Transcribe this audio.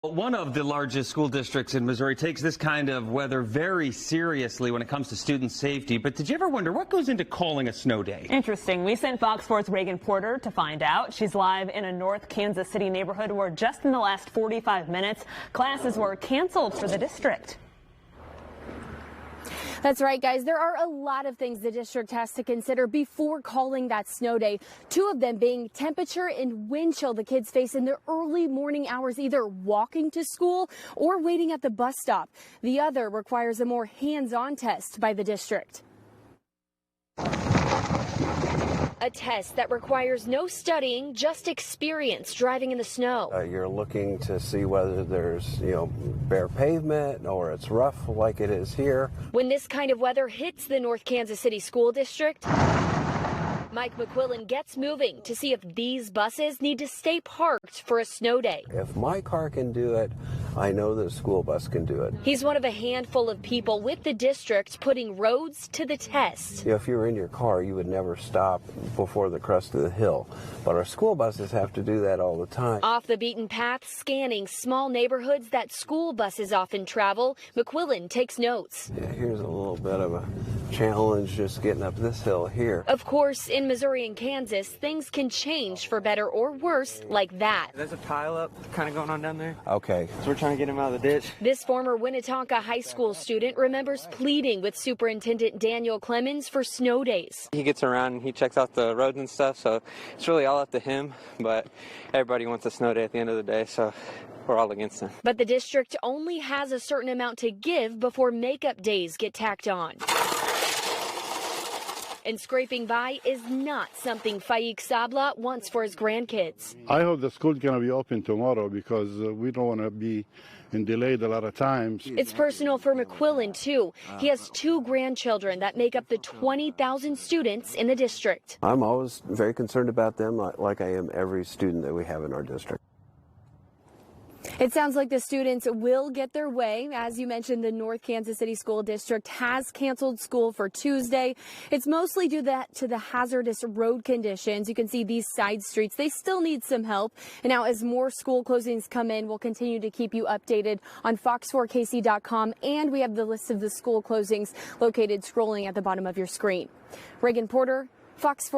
One of the largest school districts in Missouri takes this kind of weather very seriously when it comes to student safety. But did you ever wonder what goes into calling a snow day? Interesting. We sent Fox 4's Reagan Porter to find out. She's live in a North Kansas City neighborhood where just in the last 45 minutes, classes were canceled for the district. That's right, guys. There are a lot of things the district has to consider before calling that snow day. Two of them being temperature and wind chill the kids face in the early morning hours, either walking to school or waiting at the bus stop. The other requires a more hands-on test by the district. A test that requires no studying, just experience driving in the snow. You're looking to see whether there's, bare pavement or it's rough like it is here. When this kind of weather hits the North Kansas City School District, Mike McQuillan gets moving to see if these buses need to stay parked for a snow day. If my car can do it, I know the school bus can do it. He's one of a handful of people with the district putting roads to the test. If you were in your car, you would never stop before the crest of the hill. But our school buses have to do that all the time. Off the beaten path, scanning small neighborhoods that school buses often travel, McQuillan takes notes. Yeah, here's a little bit of a challenge just getting up this hill here. Of course, in Missouri and Kansas, things can change for better or worse like that. There's a pile up kind of going on down there. Okay. So we're trying to get him out of the ditch. This former Winnetonka High School student remembers pleading with Superintendent Daniel Clemens for snow days. He gets around and he checks out the roads and stuff, so it's really all up to him, but everybody wants a snow day at the end of the day, so we're all against him. But the district only has a certain amount to give before makeup days get tacked on. And scraping by is not something Faik Sabla wants for his grandkids. I hope the school's going to be open tomorrow because we don't want to be delayed a lot of times. It's personal for McQuillan, too. He has two grandchildren that make up the 20,000 students in the district. I'm always very concerned about them, like I am every student that we have in our district. It sounds like the students will get their way. As you mentioned, the North Kansas City School District has canceled school for Tuesday. It's mostly due to the hazardous road conditions. You can see these side streets. They still need some help. And now as more school closings come in, we'll continue to keep you updated on fox4kc.com. And we have the list of the school closings located scrolling at the bottom of your screen. Reagan Porter, Fox 4.